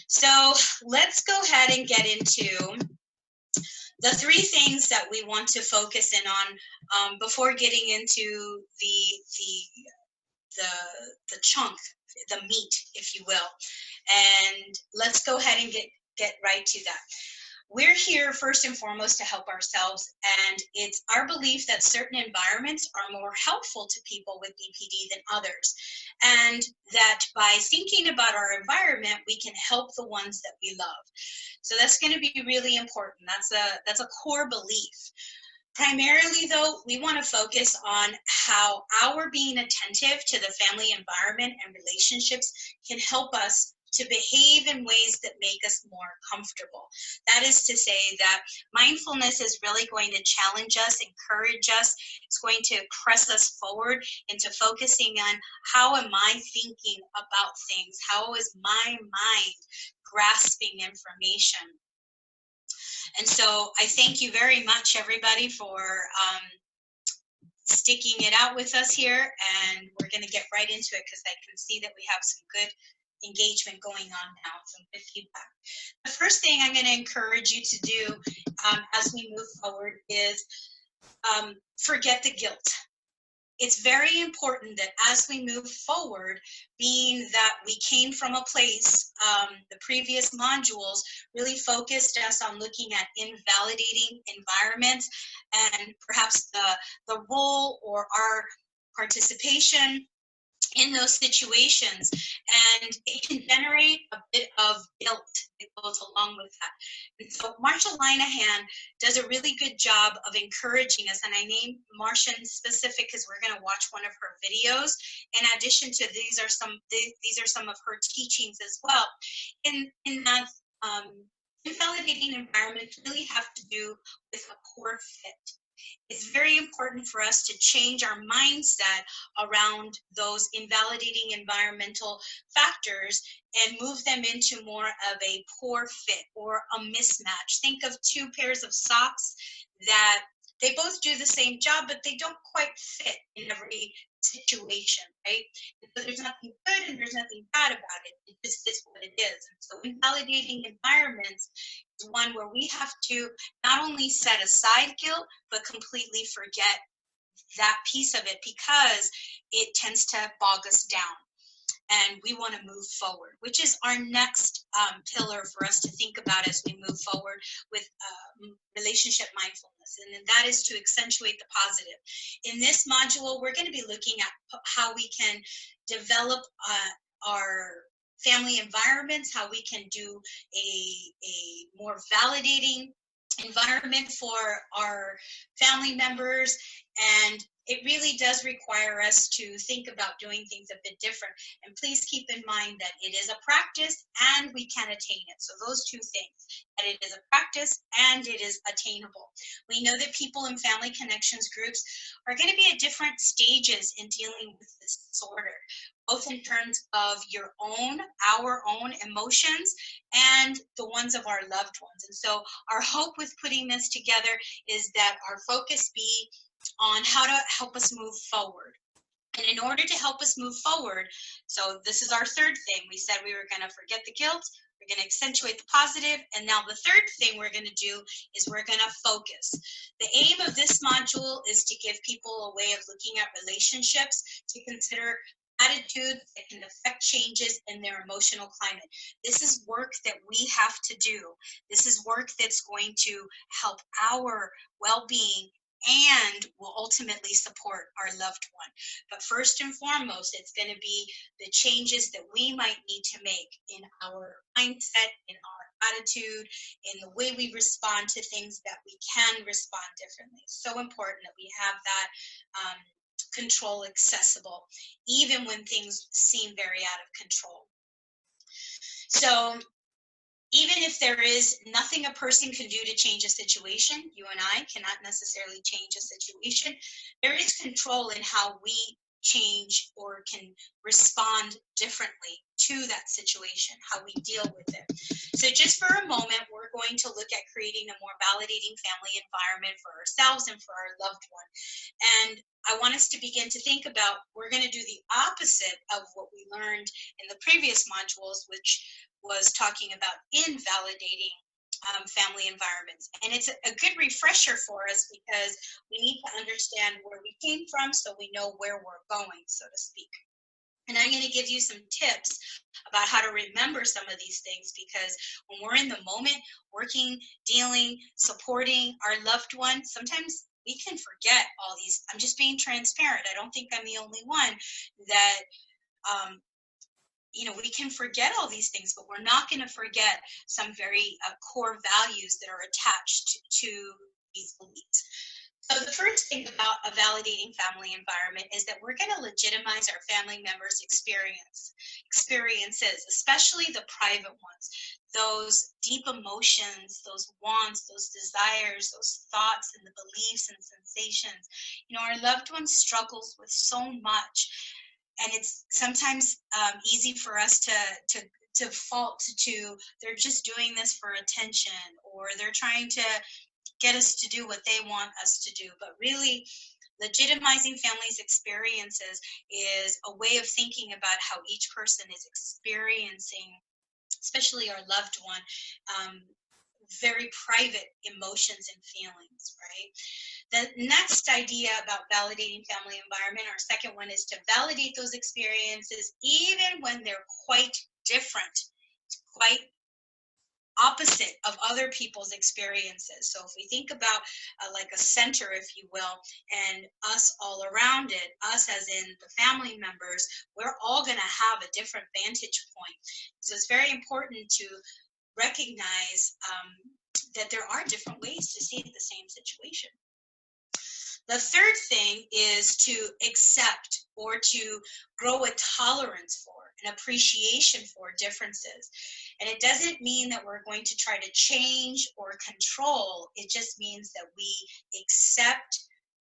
So let's go ahead and get into the three things that we want to focus in on before getting into the chunk, the meat, if you will. And let's go ahead and get right to that. We're here first and foremost to help ourselves, and it's our belief that certain environments are more helpful to people with BPD than others, and that by thinking about our environment, we can help the ones that we love. So that's going to be really important. That's a core belief. Primarily, though, we want to focus on how our being attentive to the family environment and relationships can help us to behave in ways that make us more comfortable. That is to say that mindfulness is really going to challenge us, encourage us. It's going to press us forward into focusing on how am I thinking about things? How is my mind grasping information? And so I thank you very much, everybody, for sticking it out with us here. And we're going to get right into it because I can see that we have some good engagement going on now, some good feedback. The first thing I'm going to encourage you to do as we move forward is forget the guilt. It's very important that as we move forward, being that we came from a place, the previous modules really focused us on looking at invalidating environments and perhaps the role or our participation in those situations, and it can generate a bit of guilt that goes along with that. And so Marsha Linehan does a really good job of encouraging us, and I named Marsha in specific because we're going to watch one of her videos. In addition to these are some of her teachings as well. In that invalidating environments really have to do with a core fit. It's very important for us to change our mindset around those invalidating environmental factors and move them into more of a poor fit or a mismatch. Think of two pairs of socks that they both do the same job, but they don't quite fit in every situation, right? So there's nothing good and there's nothing bad about it. It just is what it is. And so invalidating environments is one where we have to not only set aside guilt, but completely forget that piece of it because it tends to bog us down. And we want to move forward, which is our next pillar for us to think about as we move forward with relationship mindfulness. And that is to accentuate the positive. In this module, we're going to be looking at how we can develop our family environments, how we can do a more validating environment for our family members. And it really does require us to think about doing things a bit different. And please keep in mind that it is a practice and we can attain it. So those two things, that it is a practice and it is attainable. We know that people in family connections groups are going to be at different stages in dealing with this disorder, both in terms of our own emotions and the ones of our loved ones. And so our hope with putting this together is that our focus be on how to help us move forward. And in order to help us move forward, so this is our third thing. We said we were going to forget the guilt, we're going to accentuate the positive, and now the third thing we're going to do is we're going to focus. The aim of this module is to give people a way of looking at relationships, to consider attitudes that can affect changes in their emotional climate. This is work that we have to do. This is work that's going to help our well-being and will ultimately support our loved one. But first and foremost, it's going to be the changes that we might need to make in our mindset, in our attitude, in the way we respond to things, that we can respond differently. It's so important that we have that control accessible, even when things seem very out of control. So even if there is nothing a person can do to change a situation, you and I cannot necessarily change a situation, there is control in how we change or can respond differently to that situation, how we deal with it. So just for a moment, we're going to look at creating a more validating family environment for ourselves and for our loved one. And I want us to begin to think about, we're going to do the opposite of what we learned in the previous modules, which was talking about invalidating family environments. And it's a good refresher for us because we need to understand where we came from so we know where we're going, so to speak. And I'm going to give you some tips about how to remember some of these things, because when we're in the moment, working, dealing, supporting our loved one, sometimes we can forget all these. I'm just being transparent. I don't think I'm the only one that, we can forget all these things, but we're not going to forget some very core values that are attached to these beliefs. So the first thing about a validating family environment is that we're going to legitimize our family members' experiences, especially the private ones, those deep emotions, those wants, those desires, those thoughts and the beliefs and sensations. Our loved one struggles with so much, and it's sometimes easy for us to default to, they're just doing this for attention, or they're trying to get us to do what they want us to do. But really, legitimizing families' experiences is a way of thinking about how each person is experiencing, especially our loved one, very private emotions and feelings, right? The next idea about validating family environment, our second one, is to validate those experiences even when they're quite different, quite opposite of other people's experiences. So if we think about like a center, if you will, and us all around it, us as in the family members, we're all going to have a different vantage point. So it's very important to recognize that there are different ways to see the same situation. The third thing is to accept or to grow a tolerance for, an appreciation for differences. And it doesn't mean that we're going to try to change or control. It just means that we accept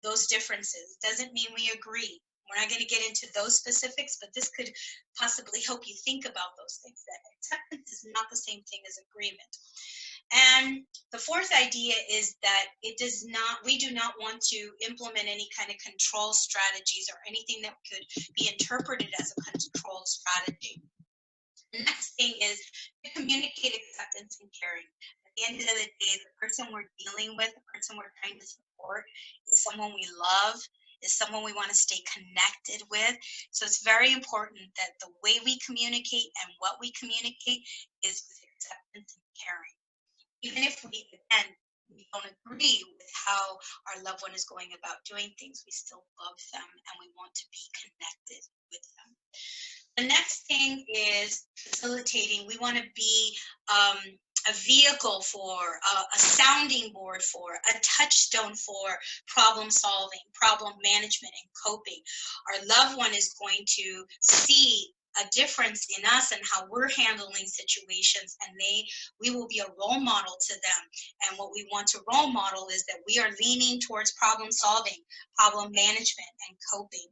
those differences. It doesn't mean we agree. We're not going to get into those specifics, but this could possibly help you think about those things, that acceptance is not the same thing as agreement. And the fourth idea is that we do not want to implement any kind of control strategies or anything that could be interpreted as a control strategy. The next thing is to communicate acceptance and caring. At the end of the day, the person we're dealing with, the person we're trying to support, is someone we love, is someone we want to stay connected with. So it's very important that the way we communicate and what we communicate is with acceptance and caring. Even if we don't agree with how our loved one is going about doing things, we still love them and we want to be connected with them. The next thing is facilitating. We want to be a vehicle for, a sounding board for, a touchstone for problem solving, problem management, and coping. Our loved one is going to see a difference in us and how we're handling situations, and we will be a role model to them. And what we want to role model is that we are leaning towards problem solving, problem management, and coping.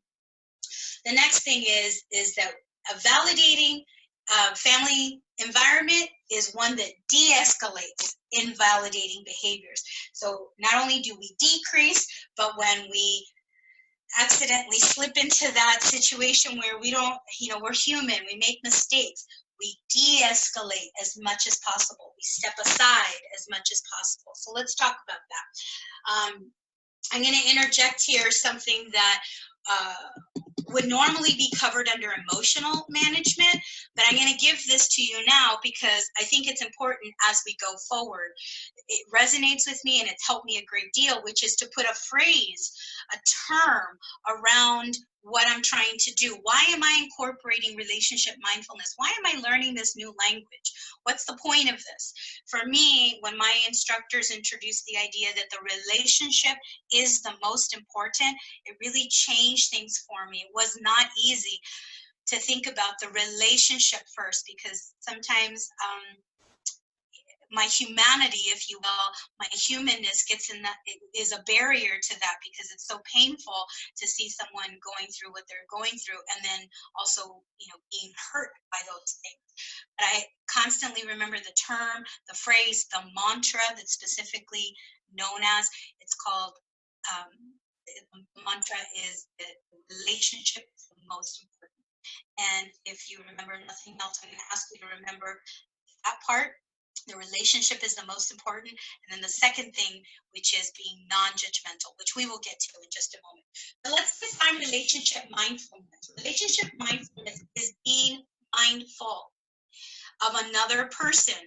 The next thing is that a validating family environment is one that de-escalates invalidating behaviors. So not only do we decrease, but when we accidentally slip into that situation where we don't, we're human, we make mistakes, we de-escalate as much as possible. We step aside as much as possible. So let's talk about that. I'm going to interject here something that would normally be covered under emotional management, but I'm going to give this to you now because I think it's important as we go forward. It resonates with me and it's helped me a great deal, which is to put a phrase, a term around what I'm trying to do. Why am I incorporating relationship mindfulness? Why am I learning this new language? What's the point of this? For me, when my instructors introduced the idea that the relationship is the most important, it really changed things for me. It was not easy to think about the relationship first, because sometimes my humanity, if you will, my humanness gets in that, it is a barrier to that, because it's so painful to see someone going through what they're going through, and then also, being hurt by those things. But I constantly remember the term, the phrase, the mantra that's specifically known as, it's called, the mantra is that relationship is the most important. And if you remember nothing else, I'm going to ask you to remember that part. The relationship is the most important. And then the second thing, which is being non-judgmental, which we will get to in just a moment. But let's define relationship mindfulness. Relationship mindfulness is being mindful of another person,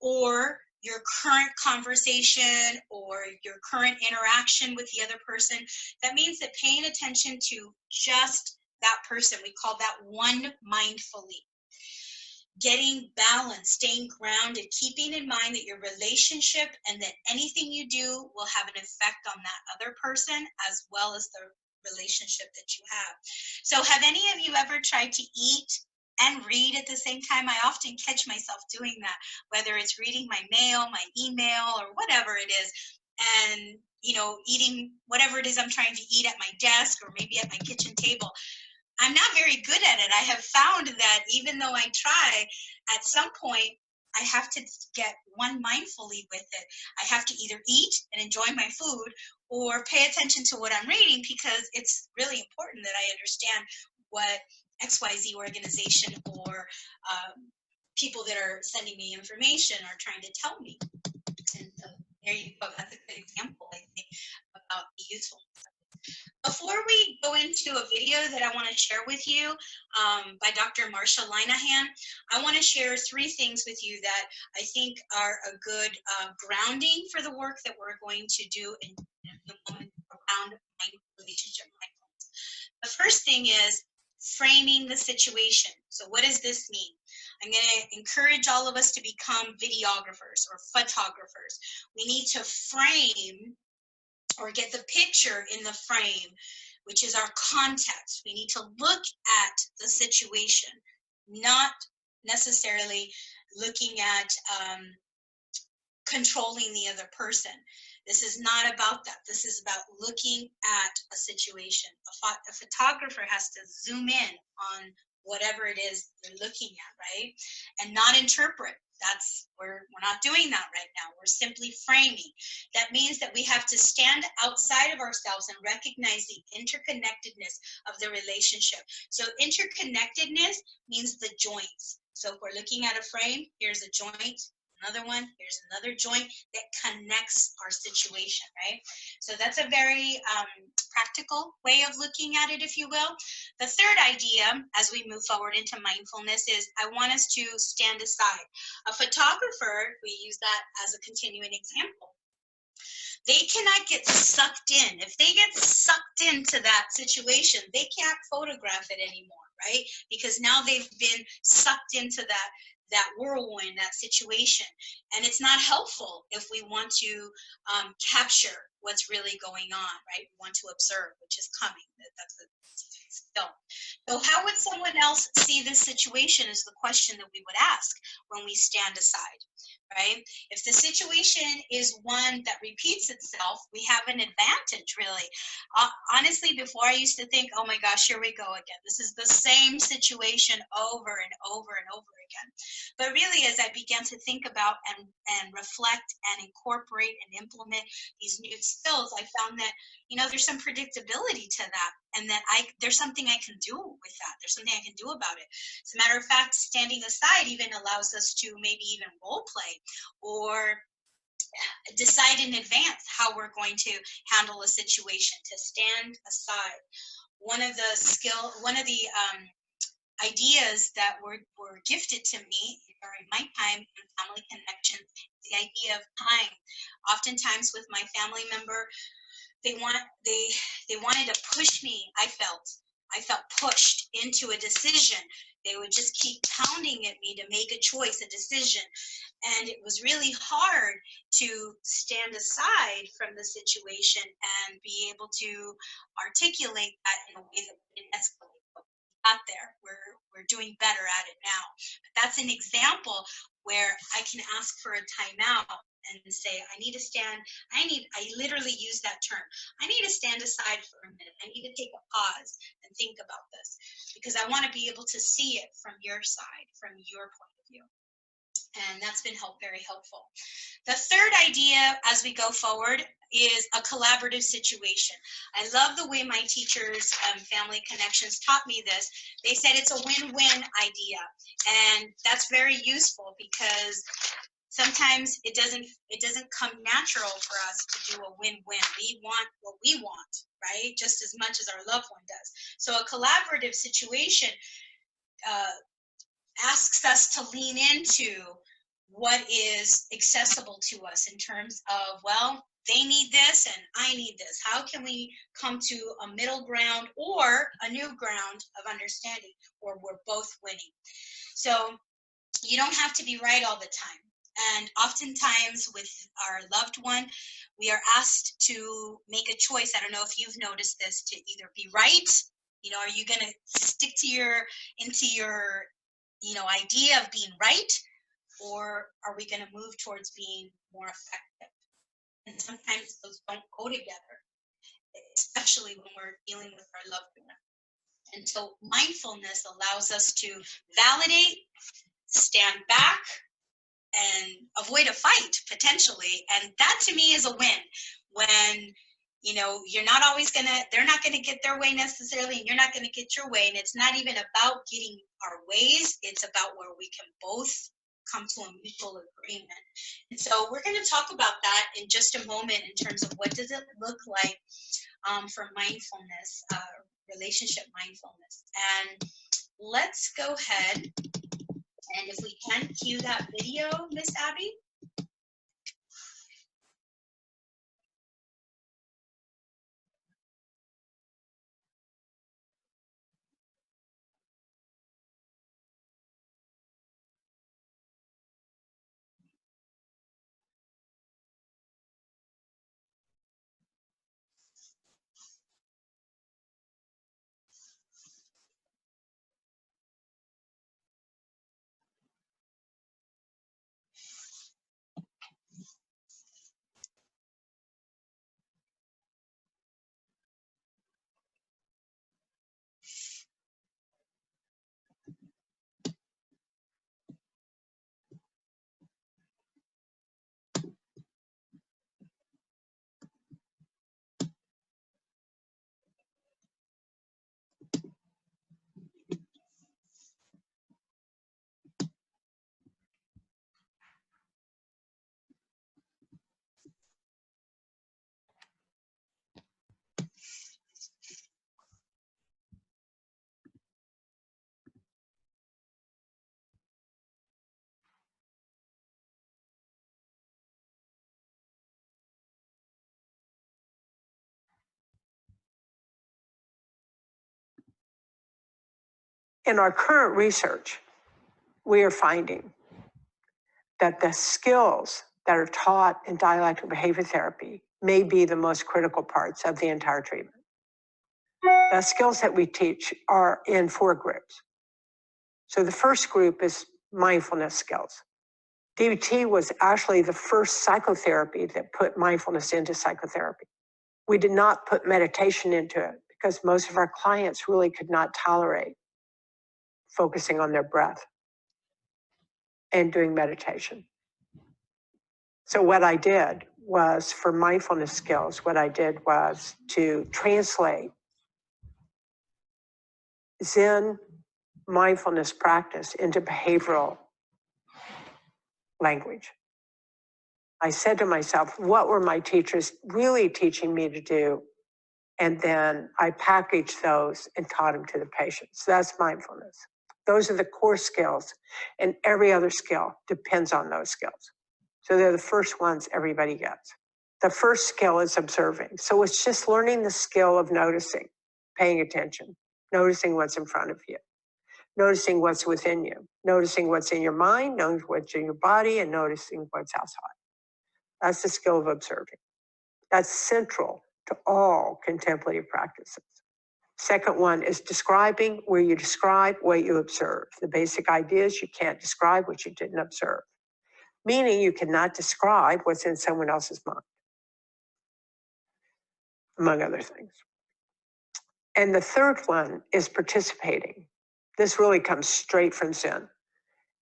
or your current conversation, or your current interaction with the other person. That means that paying attention to just that person. We call that one mindfully. Getting balanced, staying grounded, keeping in mind that your relationship and that anything you do will have an effect on that other person as well as the relationship that you have. So have any of you ever tried to eat and read at the same time? I often catch myself doing that, whether it's reading my mail, my email, or whatever it is, and eating whatever it is I'm trying to eat at my desk or maybe at my kitchen table. I'm not very good at it. I have found that even though I try, at some point, I have to get one mindfully with it. I have to either eat and enjoy my food or pay attention to what I'm reading, because it's really important that I understand what XYZ organization or people that are sending me information are trying to tell me. And so there you go. That's a good example, I think, about the usefulness. Before we go into a video that I want to share with you by Dr. Marsha Linehan, I want to share 3 things with you that I think are a good grounding for the work that we're going to do in a moment around relationship mindfulness. The first thing is framing the situation. So what does this mean? I'm going to encourage all of us to become videographers or photographers. We need to frame or get the picture in the frame, which is our context. We need to look at the situation, not necessarily looking at controlling the other person. This is not about that. This is about looking at a situation. A photographer has to zoom in on whatever it is they're looking at, right? And not interpret. We're not doing that right now. We're simply framing. That means that we have to stand outside of ourselves and recognize the interconnectedness of the relationship. So interconnectedness means the joints. So if we're looking at a frame, here's a joint, another one, here's another joint that connects our situation, right? So that's a very practical way of looking at it, if you will. The third idea, as we move forward into mindfulness, is I want us to stand aside. A photographer, we use that as a continuing example. They cannot get sucked in. If they get sucked into that situation, they can't photograph it anymore, right? Because now they've been sucked into that whirlwind, that situation. And it's not helpful if we want to capture what's really going on, right? We want to observe, which is coming. That's a skill. So how would someone else see this situation is the question that we would ask when we stand aside, right? If the situation is one that repeats itself, we have an advantage, really. Honestly, before I used to think, oh my gosh, here we go again. This is the same situation over and over and over again. But really, as I began to think about and reflect and incorporate and implement these new skills, I found that, there's some predictability to that, and that there's something I can do with that. There's something I can do about it. As a matter of fact, standing aside even allows us to maybe even role play or decide in advance how we're going to handle a situation, to stand aside. One of the ideas that were gifted to me during my time in family connections, the idea of time. Oftentimes with my family member, they wanted to push me. I felt pushed into a decision. They would just keep pounding at me to make a choice, a decision. And it was really hard to stand aside from the situation and be able to articulate that in a way that wouldn't escalate. got there. We're doing better at it now. But that's an example where I can ask for a timeout and say, I need to stand, I literally use that term. I need to stand aside for a minute. I need to take a pause and think about this because I want to be able to see it from your side, from your point of view. And that's been very helpful. The third idea as we go forward is a collaborative situation. I love the way my teachers, Family Connections, taught me this. They said it's a win-win idea. And that's very useful because sometimes it doesn't come natural for us to do a win-win. We want what we want, right? Just as much as our loved one does. So a collaborative situation asks us to lean into what is accessible to us in terms of, well, they need this and I need this. How can we come to a middle ground or a new ground of understanding where we're both winning? So you don't have to be right all the time. And oftentimes with our loved one, we are asked to make a choice. I don't know if you've noticed this, to either be right, are you going to stick to your idea of being right, or are we going to move towards being more effective? And sometimes those don't go together, especially when we're dealing with our loved one. And so mindfulness allows us to validate, stand back, and avoid a fight potentially. And that to me is a win. When you're not always they're not gonna get their way necessarily, and you're not gonna get your way. And it's not even about getting our ways, it's about where we can both come to a mutual agreement. And so we're gonna talk about that in just a moment in terms of what does it look like for mindfulness, relationship mindfulness. And let's go ahead, and if we can cue that video, Miss Abby. In our current research, we are finding that the skills that are taught in dialectical behavior therapy may be the most critical parts of the entire treatment. The skills that we teach are in 4 groups. So the first group is mindfulness skills. DBT was actually the first psychotherapy that put mindfulness into psychotherapy. We did not put meditation into it because most of our clients really could not tolerate focusing on their breath and doing meditation. So what I did was, for mindfulness skills, what I did was to translate Zen mindfulness practice into behavioral language. I said to myself, what were my teachers really teaching me to do? And then I packaged those and taught them to the patients. So that's mindfulness. Those are the core skills, and every other skill depends on those skills. So they're the first ones everybody gets. The first skill is observing. So it's just learning the skill of noticing, paying attention, noticing what's in front of you, noticing what's within you, noticing what's in your mind, noticing what's in your body, and noticing what's outside. That's the skill of observing. That's central to all contemplative practices. Second one is describing, where you describe what you observe. The basic idea is you can't describe what you didn't observe, meaning you cannot describe what's in someone else's mind, among other things. And the third one is participating. This really comes straight from Zen.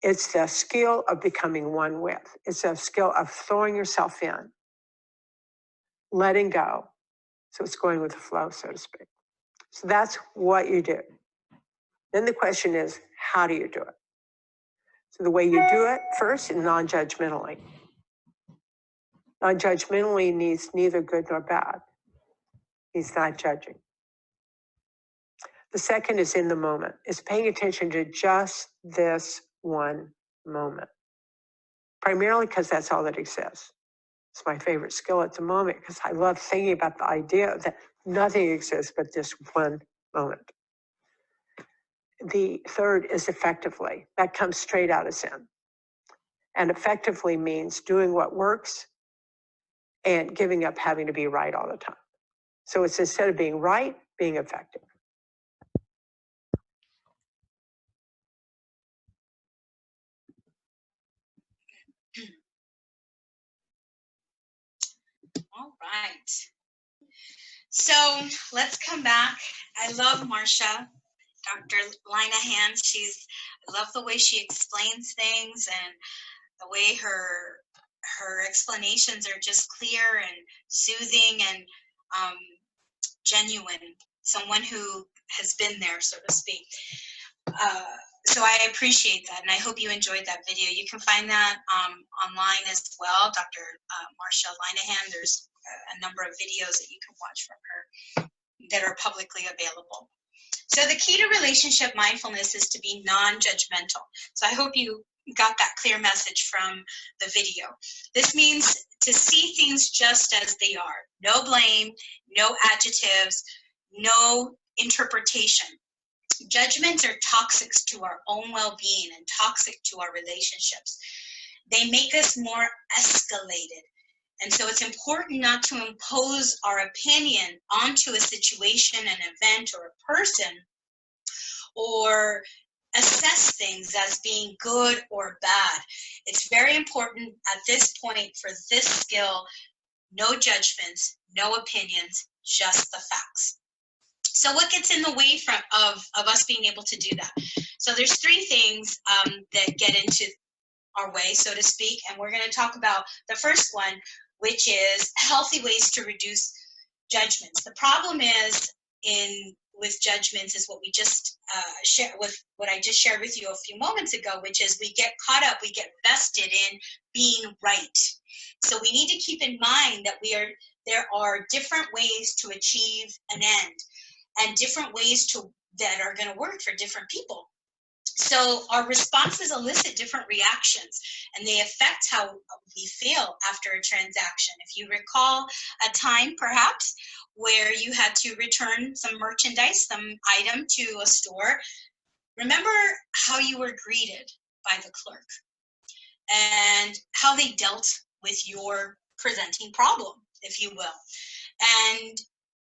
It's the skill of becoming one with. It's a skill of throwing yourself in, letting go. So it's going with the flow, so to speak. So that's what you do. Then the question is, how do you do it? So the way you do it first is non-judgmentally. Non-judgmentally means neither good nor bad. He's not judging. The second is in the moment. It's paying attention to just this one moment. Primarily because that's all that exists. It's my favorite skill at the moment because I love thinking about the idea that nothing exists but this one moment. The third is effectively. That comes straight out of Zen. And effectively means doing what works and giving up having to be right all the time. So it's instead of being right, being effective. All right. So let's come back. I love Marcia, Dr. Linehan. I love the way she explains things and the way her explanations are just clear and soothing and genuine. Someone who has been there, so to speak. So I appreciate that, and I hope you enjoyed that video. You can find that online as well, Dr. Marcia Linehan. There's a number of videos that you can watch from her that are publicly available. So the key to relationship mindfulness is to be non-judgmental. So I hope you got that clear message from the video. This means to see things just as they are. No blame, no adjectives, no interpretation. Judgments are toxic to our own well-being and toxic to our relationships. They make us more escalated. And so it's important not to impose our opinion onto a situation, an event, or a person, or assess things as being good or bad. It's very important at this point for this skill, no judgments, no opinions, just the facts. So what gets in the way of us being able to do that? So there's three things that get into our way, so to speak, and we're going to talk about the first one, which is healthy ways to reduce judgments. The problem is with judgments is what we just shared with what I just shared with you a few moments ago, which is we get caught up, we get vested in being right. So we need to keep in mind that there are different ways to achieve an end and different ways that are going to work for different people. So our responses elicit different reactions, and they affect how we feel after a transaction. If you recall a time, perhaps, where you had to return some merchandise, some item to a store, remember how you were greeted by the clerk and how they dealt with your presenting problem, if you will. And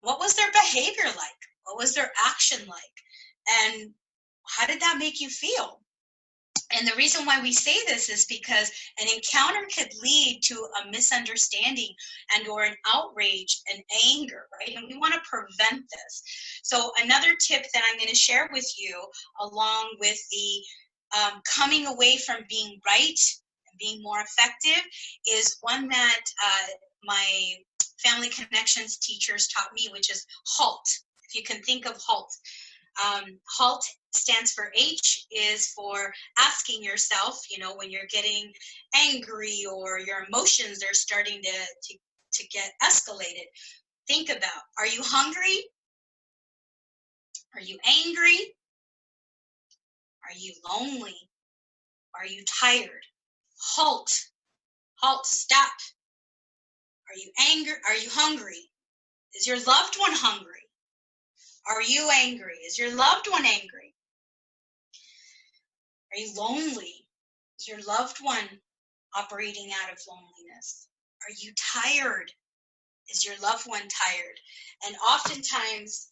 what was their behavior like? What was their action like? And how did that make you feel? And the reason why we say this is because an encounter could lead to a misunderstanding and or an outrage and anger, right? And we want to prevent this. So another tip that I'm going to share with you, along with the coming away from being right and being more effective, is one that my family connections teachers taught me, which is HALT. If you can think of HALT. HALT stands for H is for asking yourself, when you're getting angry or your emotions are starting to get escalated. Think about, are you hungry? Are you angry? Are you lonely? Are you tired? HALT. HALT, stop. Are you angry? Are you hungry? Is your loved one hungry? Are you angry? Is your loved one angry? Are you lonely? Is your loved one operating out of loneliness? Are you tired? Is your loved one tired? And oftentimes,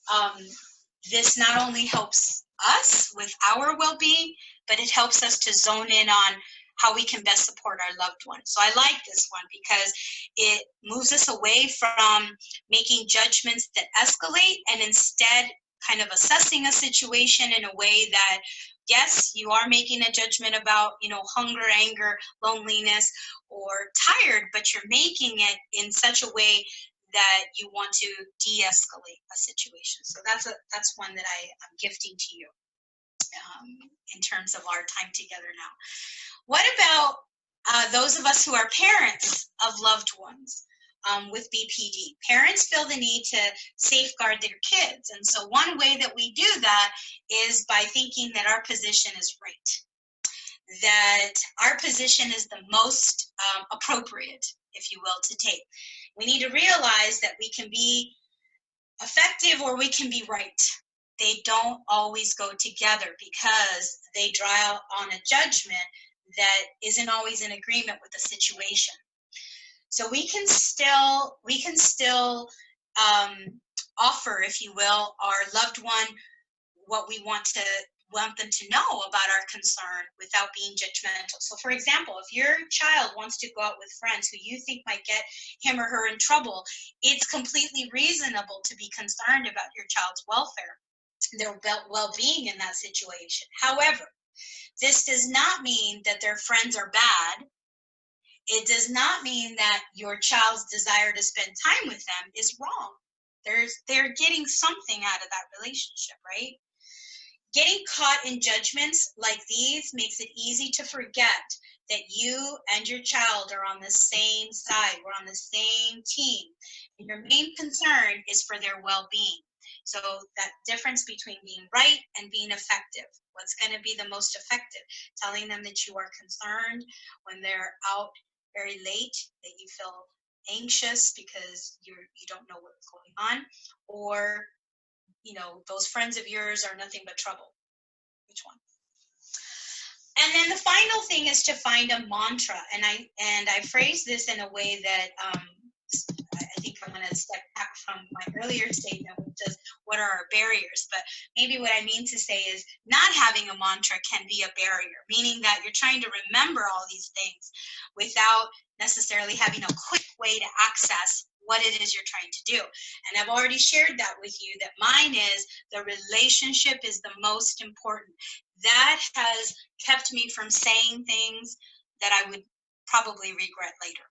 this not only helps us with our well-being, but it helps us to zone in on how we can best support our loved ones. So I like this one because it moves us away from making judgments that escalate and instead kind of assessing a situation in a way that, yes, you are making a judgment about, hunger, anger, loneliness, or tired, but you're making it in such a way that you want to de-escalate a situation. So that's one that I'm gifting to you in terms of our time together now. What about those of us who are parents of loved ones with BPD? Parents feel the need to safeguard their kids. And so one way that we do that is by thinking that our position is right, that our position is the most appropriate, if you will, to take. We need to realize that we can be effective or we can be right. They don't always go together because they draw on a judgment that isn't always in agreement with the situation. So we can still offer, if you will, our loved one what we want them to know about our concern without being judgmental. So for example, if your child wants to go out with friends who you think might get him or her in trouble, it's completely reasonable to be concerned about your child's welfare, their well-being in that situation. However, this does not mean that their friends are bad. It does not mean that your child's desire to spend time with them is wrong. They're getting something out of that relationship, right? Getting caught in judgments like these makes it easy to forget that you and your child are on the same side. We're on the same team. And your main concern is for their well-being. So that difference between being right and being effective. What's going to be the most effective? Telling them that you are concerned when they're out very late, that you feel anxious because you don't know what's going on, or those friends of yours are nothing but trouble. Which one? And then the final thing is to find a mantra. And I phrase this in a way that I think I'm going to step back from my earlier statement, which is what are our barriers? But maybe what I mean to say is not having a mantra can be a barrier, meaning that you're trying to remember all these things without necessarily having a quick way to access what it is you're trying to do. And I've already shared that with you, that mine is the relationship is the most important. That has kept me from saying things that I would probably regret later.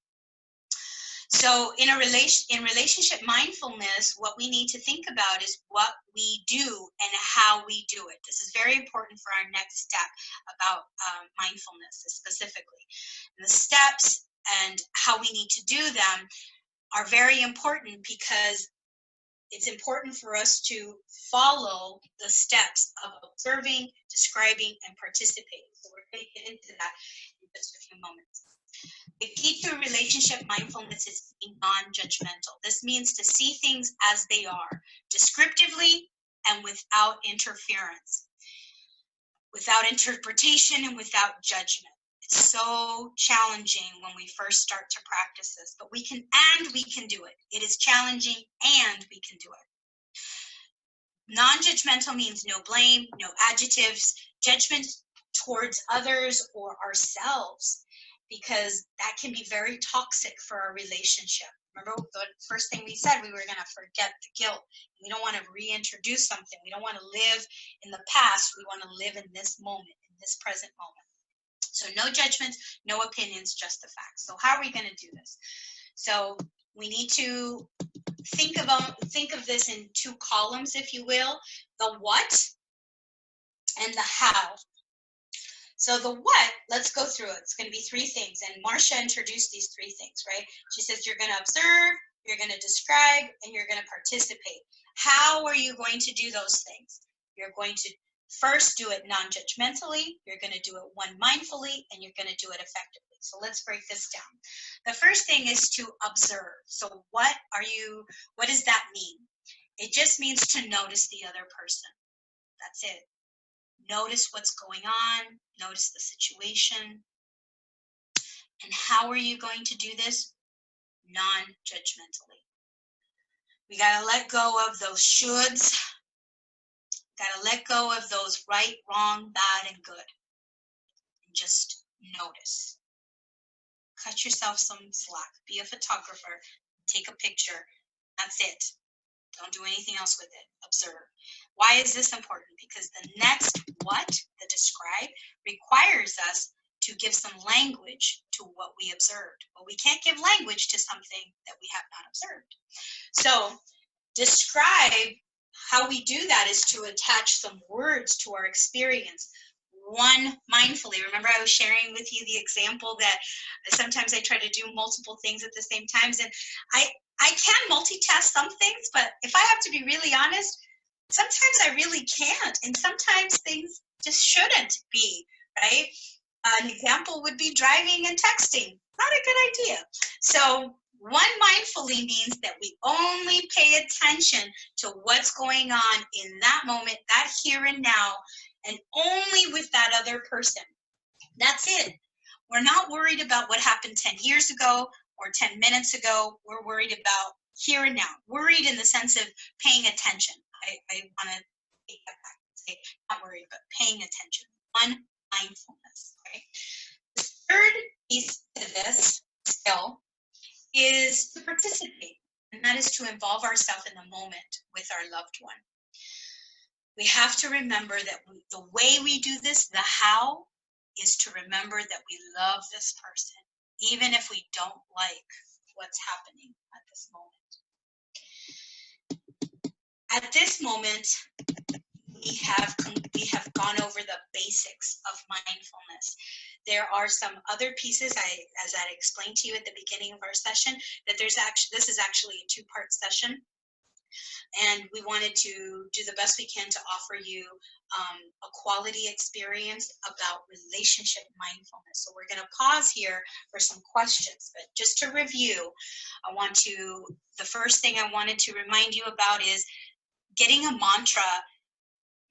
So in relationship mindfulness, what we need to think about is what we do and how we do it. This is very important for our next step about mindfulness specifically. And the steps and how we need to do them are very important because it's important for us to follow the steps of observing, describing, and participating. So we're going to get into that in just a few moments. The key to relationship mindfulness is being non-judgmental. This means to see things as they are, descriptively and without interference, without interpretation and without judgment. It's so challenging when we first start to practice this, but we can do it. It is challenging and we can do it. Non-judgmental means no blame, no adjectives, judgment towards others or ourselves, because that can be very toxic for our relationship. Remember the first thing we said, we were going to forget the guilt. We don't want to reintroduce something. We don't want to live in the past. We want to live in this moment, in this present moment. So no judgments, no opinions, just the facts. So how are we going to do this? So we need to think of this in two columns, if you will, the what and the how. So the what, let's go through it. It's going to be three things. And Marcia introduced these three things, right? She says you're going to observe, you're going to describe, and you're going to participate. How are you going to do those things? You're going to first do it non-judgmentally, you're going to do it one mindfully, and you're going to do it effectively. So let's break this down. The first thing is to observe. So what does that mean? It just means to notice the other person. That's it. Notice what's going on, notice the situation. And how are you going to do this? Non-judgmentally. We got to let go of those shoulds Gotta let go of those right, wrong, bad, and good. And just notice. Cut yourself some slack. Be a photographer. Take a picture. That's it. Don't do anything else with it. Observe. Why is this important? Because the next what, the describe, requires us to give some language to what we observed. But we can't give language to something that we have not observed. So describe, how we do that is to attach some words to our experience. One, mindfully. Remember I was sharing with you the example that sometimes I try to do multiple things at the same time, and I can multitask some things, but if I have to be really honest, sometimes I really can't, and sometimes things just shouldn't be, right? An example would be driving and texting. Not a good idea. So one, mindfully means that we only pay attention to what's going on in that moment, that here and now, and only with that other person. That's it. We're not worried about what happened 10 years ago or 10 minutes ago. We're worried about here and now. Worried in the sense of paying attention. I want to take that back and say not worried, but paying attention. One, mindfulness. Right? The third piece to this skill is to participate, and that is to involve ourselves in the moment with our loved one. We have to remember that the way we do this, the how, is to remember that we love this person, even if we don't like what's happening at this moment. At this moment, we have gone over the basics of mindfulness. There are some other pieces, as I explained to you at the beginning of our session, that this is actually a two-part session. And we wanted to do the best we can to offer you a quality experience about relationship mindfulness. So we're going to pause here for some questions. But just to review, the first thing I wanted to remind you about is getting a mantra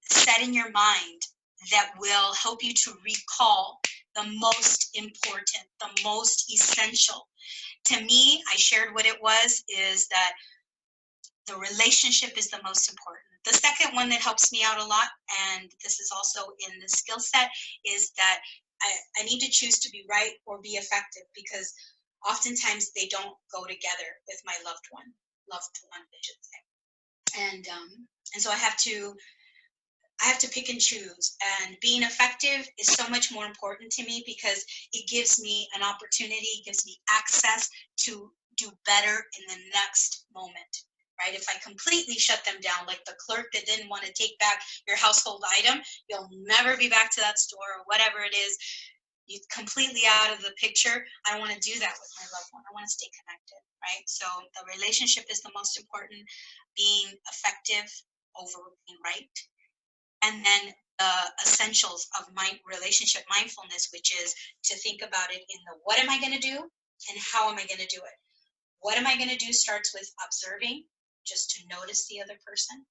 set in your mind that will help you to recall the most important, the most essential. To me, I shared what it was, is that the relationship is the most important. The second one that helps me out a lot, and this is also in the skill set, is that I need to choose to be right or be effective, because oftentimes they don't go together with my loved one, I should say. And so I have to pick and choose, and being effective is so much more important to me because it gives me an opportunity, gives me access to do better in the next moment, right? If I completely shut them down, like the clerk that didn't want to take back your household item, you'll never be back to that store or whatever it is. You're completely out of the picture. I don't want to do that with my loved one. I want to stay connected, right? So the relationship is the most important, being effective over being right. And then the essentials of relationship mindfulness, which is to think about it in the what am I going to do and how am I going to do it. What am I going to do starts with observing, just to notice the other person,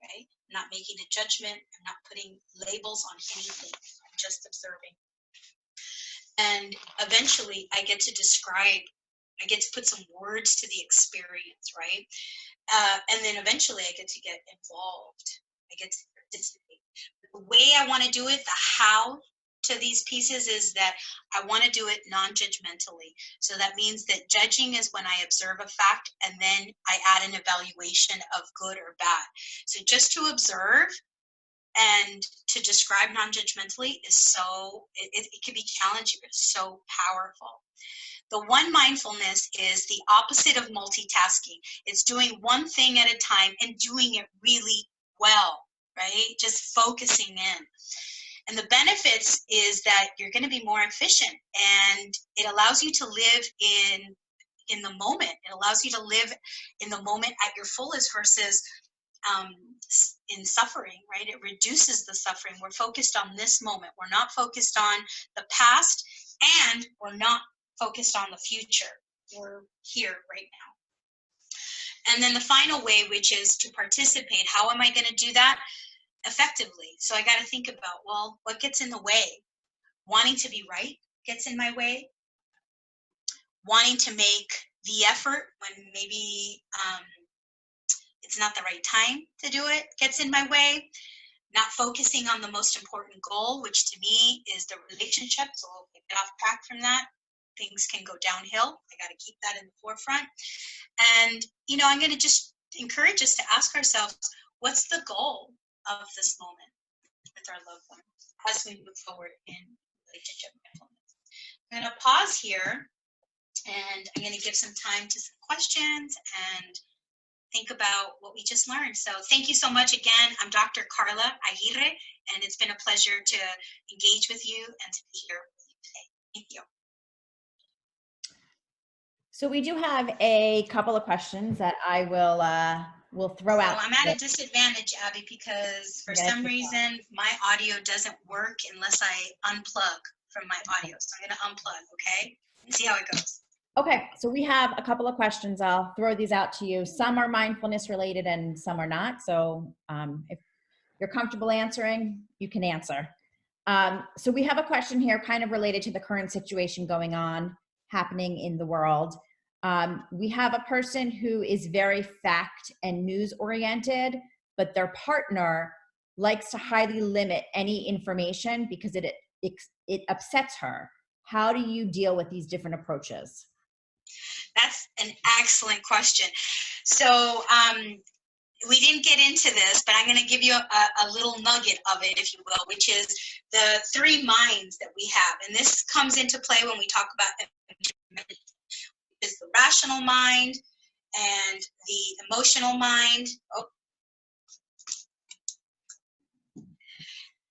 right? Not making a judgment. I'm not putting labels on anything. I'm just observing. And eventually I get to describe, I get to put some words to the experience, right? And then eventually I get to get involved. I get to participate. The way I want to do it, the how to these pieces, is that I want to do it non-judgmentally. So that means that judging is when I observe a fact and then I add an evaluation of good or bad. So just to observe and to describe non-judgmentally is so, it can be challenging, but it's so powerful. The one, mindfulness, is the opposite of multitasking. It's doing one thing at a time and doing it really well, right? Just focusing in. And the benefits is that you're going to be more efficient, and it allows you to live in the moment. It allows you to live in the moment at your fullest versus in suffering, right? It reduces the suffering. We're focused on this moment. We're not focused on the past, and we're not focused on the future. We're here right now. And then the final way, which is to participate. How am I going to do that effectively? So I got to think about, well, what gets in the way? Wanting to be right gets in my way. Wanting to make the effort when maybe it's not the right time to do it gets in my way. not focusing on the most important goal, which to me is the relationship. So we'll get off track from that. Things can go downhill. I got to keep that in the forefront. And, you know, I'm going to just encourage us to ask ourselves, what's the goal of this moment with our loved ones as we move forward in relationship mindfulness? I'm going to pause here, and I'm going to give some time to some questions and think about what we just learned. So thank you so much again. I'm Dr. Karla Aguirre, and it's been a pleasure to engage with you and to be here with you today. Thank you. So we do have a couple of questions that I will throw out. I'm at a disadvantage, Abby, because for some reason my audio doesn't work unless I unplug from my audio. So I'm going to unplug, okay? And see how it goes. Okay, so we have a couple of questions. I'll throw these out to you. Some are mindfulness related and some are not. So if you're comfortable answering, you can answer. So we have a question here kind of related to the current situation going on, happening in the world. We have a person who is very fact and news oriented, but their partner likes to highly limit any information because it upsets her. How do you deal with these different approaches? That's an excellent question. So we didn't get into this, but I'm going to give you a little nugget of it, if you will, which is the 3 minds that we have. And this comes into play when we talk about is the rational mind and the emotional mind.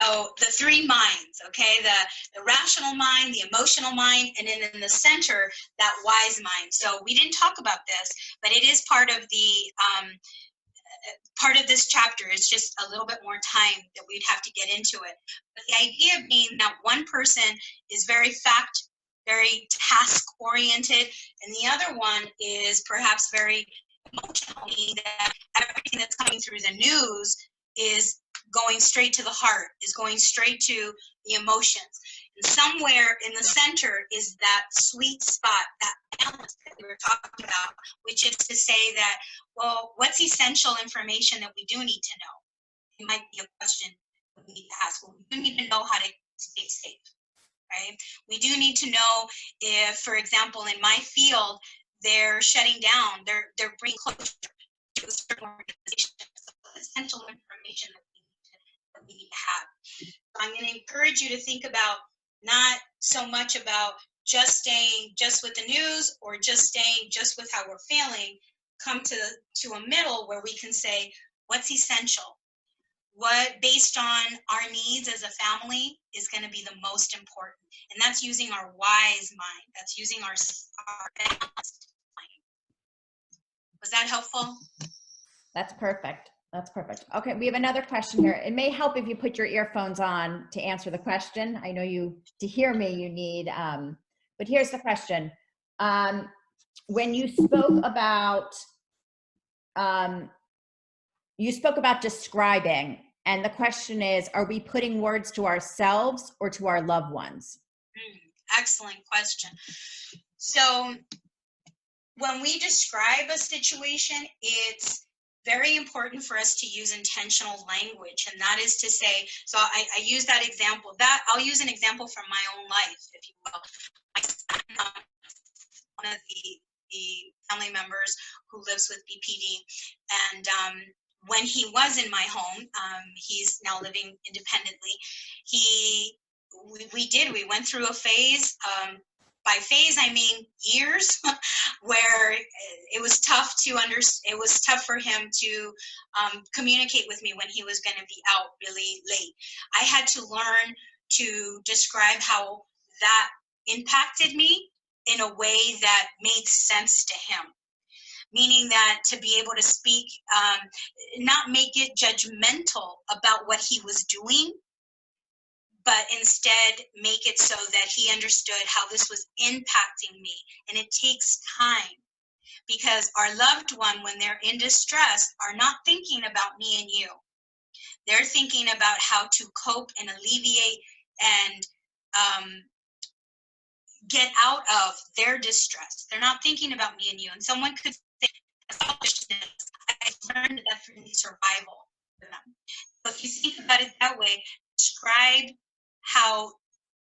So the 3 minds, okay, the rational mind, the emotional mind, and then in the center, that wise mind. So we didn't talk about this, but it is part of this chapter. It's just a little bit more time that we'd have to get into it. But the idea being that one person is very task oriented, and the other one is perhaps very emotional, meaning that everything that's coming through the news is going straight to the heart, is going straight to the emotions. And somewhere in the center is that sweet spot, that balance that we were talking about, which is to say that, well, what's essential information that we do need to know? It might be a question we need to ask. Well, we do need to know how to stay safe, right? We do need to know if, for example, in my field, they're shutting down, they're bringing closure to a certain organization. So essential information that we need to have. So I'm going to encourage you to think about not so much about just staying just with the news or just staying just with how we're feeling. Come to a middle where we can say, what's essential? What, based on our needs as a family, is going to be the most important? And that's using our wise mind. That's using our balanced mind. Was that helpful? That's perfect. That's perfect. Okay, we have another question here. It may help if you put your earphones on to answer the question. I know to hear me, you need, but here's the question. When you spoke about, describing, and the question is, are we putting words to ourselves or to our loved ones? Excellent question. So when we describe a situation, it's very important for us to use intentional language, and that is to say, so I use that example. I'll use an example from my own life, if you will. My son, one of the family members who lives with BPD, and when he was in my home, he's now living independently. We went through a phase. By phase, I mean years, where it was tough it was tough for him to communicate with me when he was going to be out really late. I had to learn to describe how that impacted me in a way that made sense to him. Meaning that to be able to speak, not make it judgmental about what he was doing, but instead make it so that he understood how this was impacting me. And it takes time, because our loved one, when they're in distress, are not thinking about me and you. They're thinking about how to cope and alleviate and get out of their distress. They're not thinking about me and you. And someone could say, selfishness. I learned that from survival. them. So if you think about it that way, describe how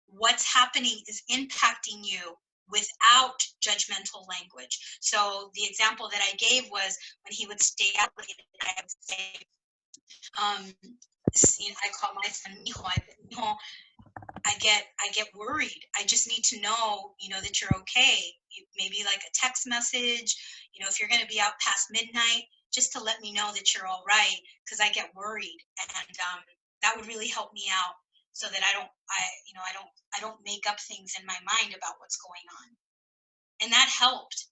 what's happening is impacting you without judgmental language. So the example that I gave was when he would stay out late, I would say, I call my son Mijo. Mijo, I get worried. I just need to know, that you're okay. Maybe like a text message, if you're going to be out past midnight, just to let me know that you're all right, because I get worried, and that would really help me out, so that I don't make up things in my mind about what's going on, and that helped.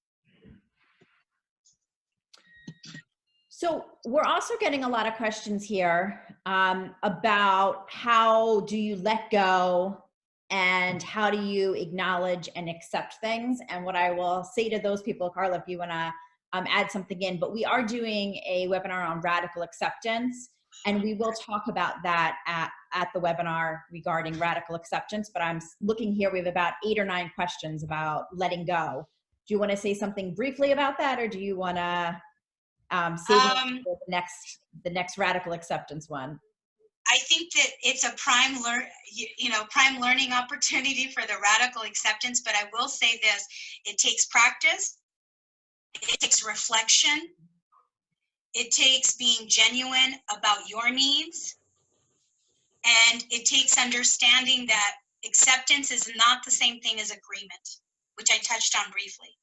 So we're also getting a lot of questions here about how do you let go and how do you acknowledge and accept things. And what I will say to those people, Karla, if you want to add something in, but we are doing a webinar on radical acceptance, and we will talk about that at the webinar regarding radical acceptance. But I'm looking here, we have about 8 or 9 questions about letting go. Do you want to say something briefly about that, or do you want to save it for the next radical acceptance one? I think that it's a prime learning opportunity for the radical acceptance, but I will say this, it takes practice, it takes reflection, it takes being genuine about your needs, and it takes understanding that acceptance is not the same thing as agreement, which I touched on briefly.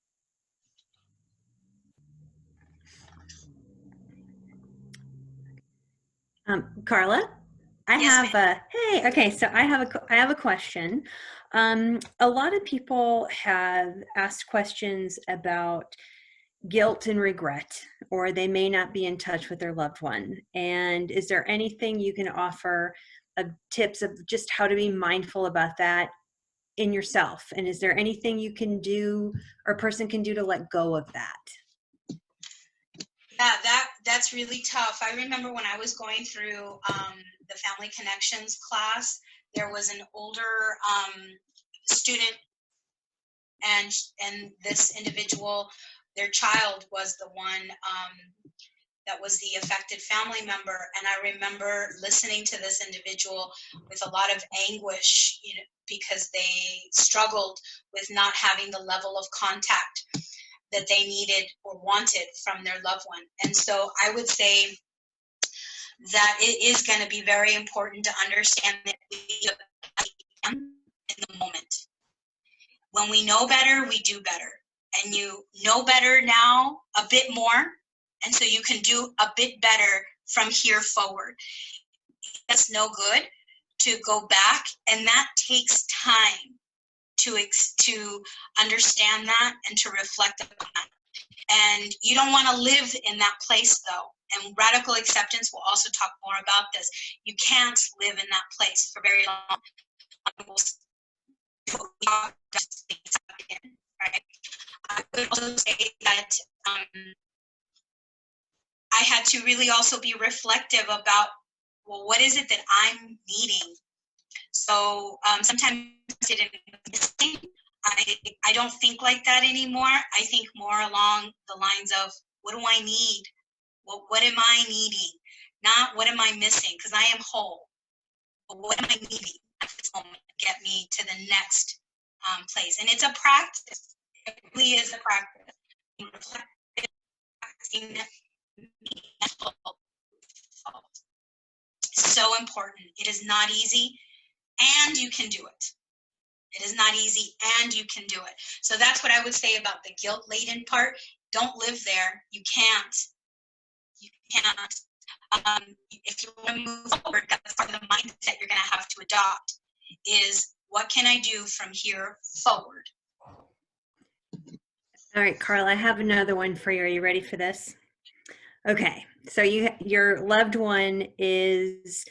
Karla, Yes, hey, okay, so I have a question. A lot of people have asked questions about guilt and regret, or they may not be in touch with their loved one. And is there anything you can offer of tips of just how to be mindful about that in yourself? And is there anything you can do or a person can do to let go of that? Yeah, that's really tough. I remember when I was going through the Family Connections class, there was an older student, and this individual, their child was the one that was the affected family member. And I remember listening to this individual with a lot of anguish, because they struggled with not having the level of contact that they needed or wanted from their loved one. And so I would say that it is going to be very important to understand that we are in the moment. When we know better, we do better. And you know better now a bit more, and so you can do a bit better from here forward. That's no good to go back, and that takes time to understand that and to reflect upon that. And you don't want to live in that place, though. And radical acceptance will also talk more about this. You can't live in that place for very long. Right? I would also say that I had to really also be reflective about, well, what is it that I'm needing? So sometimes I don't think like that anymore. I think more along the lines of, what do I need? What am I needing? Not what am I missing, because I am whole. But what am I needing at this moment to get me to the next place? And it's a practice. It really is a practice. So important. It is not easy, and you can do it. It is not easy, and you can do it. So that's what I would say about the guilt-laden part. Don't live there. You can't. You can't. If you want to move forward, that's part of the mindset you're going to have to adopt, is what can I do from here forward? All right, Karla, I have another one for you. Are you ready for this? Okay, so your loved one is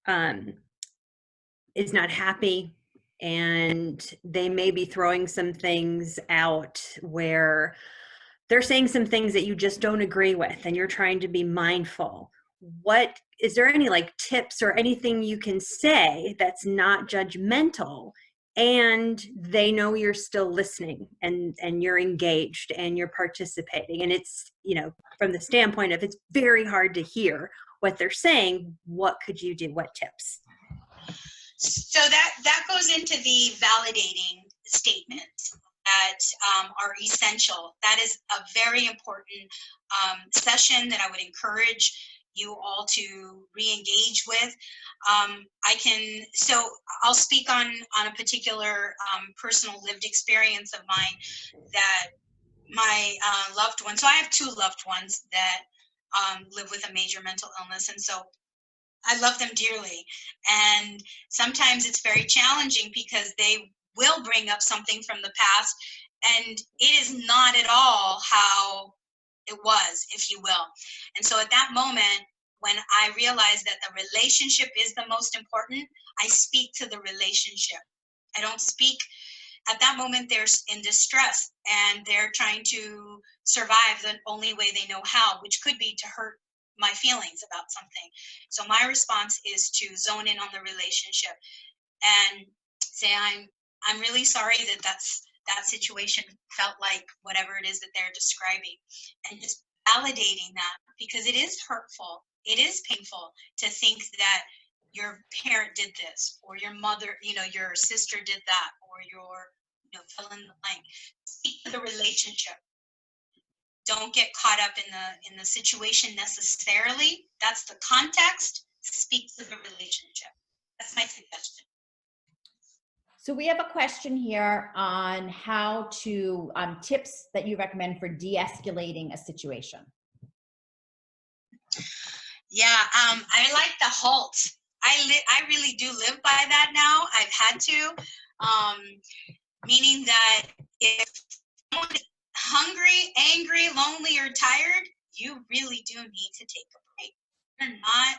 not happy, and they may be throwing some things out where they're saying some things that you just don't agree with, and you're trying to be mindful. What is there any tips or anything you can say that's not judgmental, and they know you're still listening and you're engaged and you're participating? And it's, from the standpoint of, it's very hard to hear what they're saying, what could you do? What tips? So that goes into the validating statements that are essential. That is a very important session that I would encourage you all to re-engage with. So I'll speak on a particular personal lived experience of mine that my loved one, so I have 2 loved ones that live with a major mental illness, and so I love them dearly. And sometimes it's very challenging because they will bring up something from the past, and it is not at all how it was, if you will. And so at that moment, when I realize that the relationship is the most important, I speak to the relationship. I don't speak. At that moment, they're in distress and they're trying to survive the only way they know how, which could be to hurt my feelings about something. So my response is to zone in on the relationship and say, I'm really sorry that situation felt like whatever it is that they're describing, and just validating that, because it is hurtful. It is painful to think that your parent did this, or your mother, your sister did that, or your, fill in the blank. Speak to the relationship. Don't get caught up in the situation necessarily. That's the context. Speak to the relationship. That's my suggestion. So we have a question here on how to, tips that you recommend for de-escalating a situation. Yeah, I like the Halt. I really do live by that now. I've had to, meaning that if someone is hungry, angry, lonely, or tired, you really do need to take a break. You're not.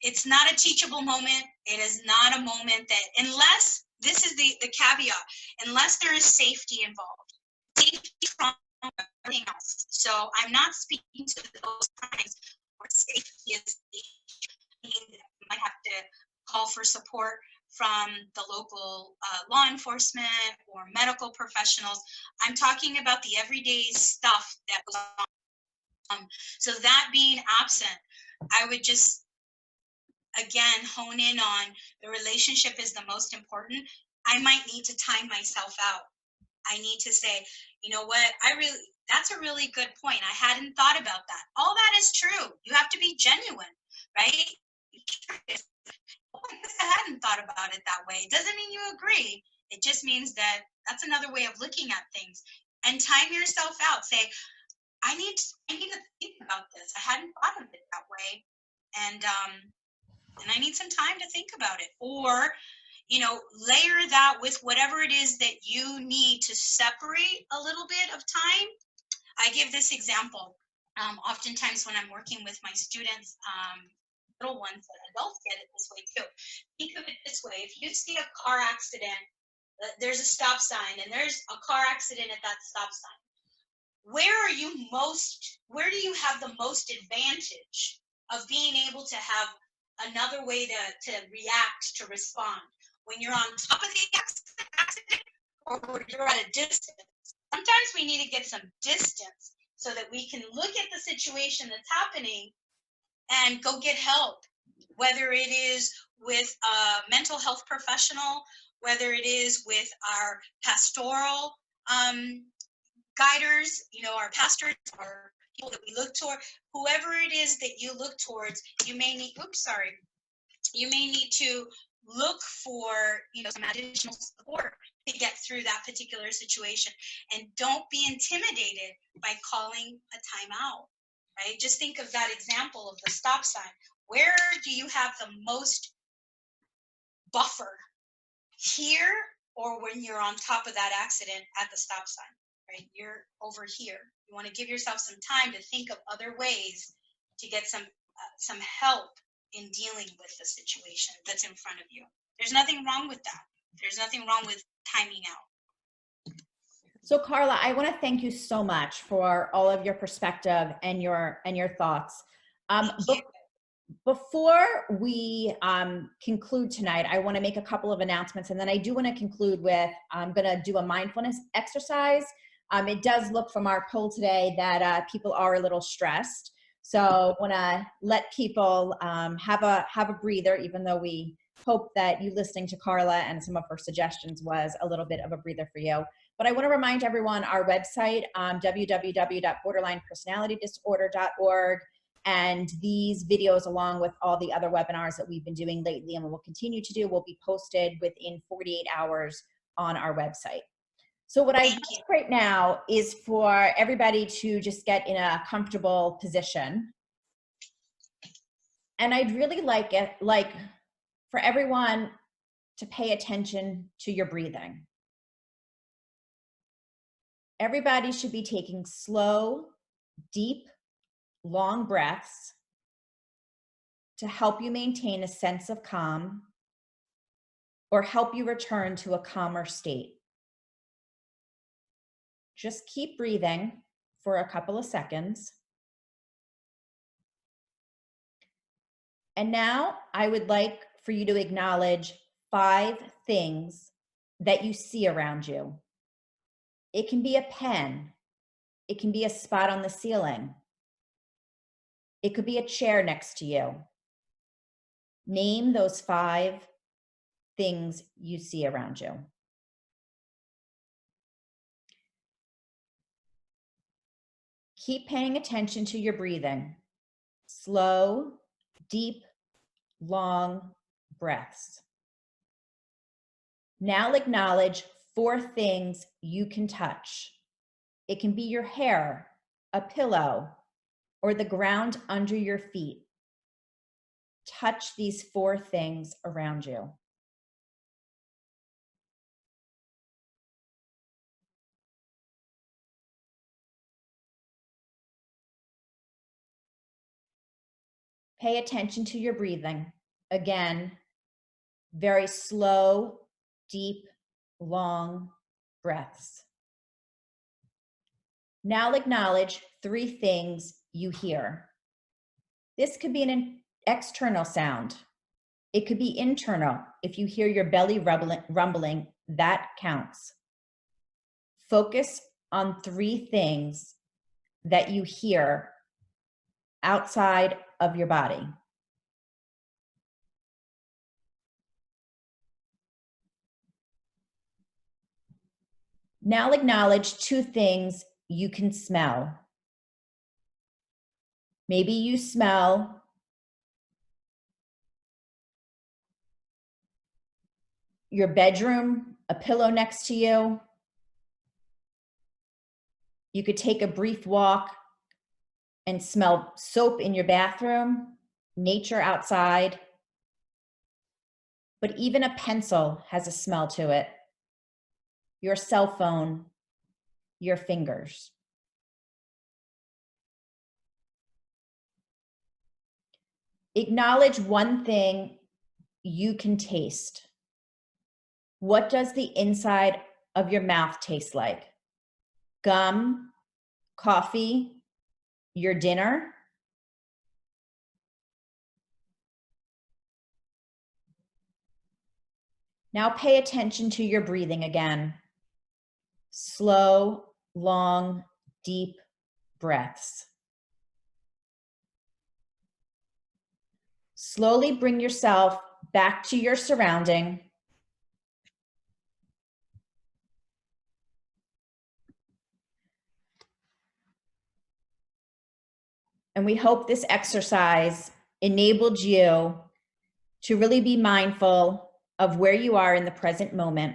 It's not a teachable moment. It is not a moment that, unless, this is the caveat, unless there is safety involved. Safety from everything else. So I'm not speaking to those times where safety is the issue. You might have to call for support from the local law enforcement or medical professionals. I'm talking about the everyday stuff that goes on. So that being absent, I would just, again, hone in on the relationship is the most important. I might need to time myself out. I need to say, you know what, that's a really good point. I hadn't thought about that. All that is true. You have to be genuine, right? I hadn't thought about it that way. It doesn't mean you agree. It just means that that's another way of looking at things. And time yourself out. Say, I need to think about this. I hadn't thought of it that way. And I need some time to think about it. Or, layer that with whatever it is that you need to separate a little bit of time. I give this example. Oftentimes when I'm working with my students, little ones, but adults get it this way too. Think of it this way. If you see a car accident, there's a stop sign and there's a car accident at that stop sign. Where do you have the most advantage of being able to have another way to react, to respond? When you're on top of the accident or when you're at a distance? Sometimes we need to get some distance so that we can look at the situation that's happening and go get help, whether it is with a mental health professional, whether it is with our pastoral guiders, our pastors, or people that we look toward, whoever it is that you look towards, you may need to look for, some additional support to get through that particular situation. And don't be intimidated by calling a timeout, right? Just think of that example of the stop sign. Where do you have the most buffer? Here, or when you're on top of that accident at the stop sign, right? You're over here. You want to give yourself some time to think of other ways to get some help in dealing with the situation that's in front of you. There's nothing wrong with that. There's nothing wrong with timing out. So Karla, I want to thank you so much for all of your perspective and your thoughts. Before we conclude tonight, I want to make a couple of announcements, and then I do want to conclude with, I'm going to do a mindfulness exercise. It does look from our poll today that people are a little stressed. So want to let people have a breather, even though we hope that you listening to Karla and some of her suggestions was a little bit of a breather for you. But I want to remind everyone our website, www.borderlinepersonalitydisorder.org, and these videos, along with all the other webinars that we've been doing lately and will continue to do, will be posted within 48 hours on our website. So what I'd like right now is for everybody to just get in a comfortable position. And I'd really like for everyone to pay attention to your breathing. Everybody should be taking slow, deep, long breaths to help you maintain a sense of calm or help you return to a calmer state. Just keep breathing for a couple of seconds. And now I would like for you to acknowledge 5 things that you see around you. It can be a pen. It can be a spot on the ceiling. It could be a chair next to you. Name those 5 things you see around you. Keep paying attention to your breathing. Slow, deep, long breaths. Now acknowledge 4 things you can touch. It can be your hair, a pillow, or the ground under your feet. Touch these 4 things around you. Pay attention to your breathing. Again, very slow, deep, long breaths. Now acknowledge 3 things you hear. This could be an external sound. It could be internal. If you hear your belly rumbling, that counts. Focus on 3 things that you hear outside of your body. Now acknowledge 2 things you can smell. Maybe you smell your bedroom, a pillow next to you. You could take a brief walk and smell soap in your bathroom, nature outside. But even a pencil has a smell to it. Your cell phone, your fingers. Acknowledge 1 thing you can taste. What does the inside of your mouth taste like? Gum, coffee, your dinner? Now pay attention to your breathing again. Slow, long, deep breaths. Slowly bring yourself back to your surrounding. And we hope this exercise enabled you to really be mindful of where you are in the present moment.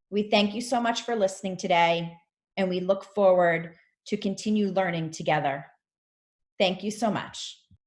We thank you so much for listening today, and we look forward to continue learning together. Thank you so much.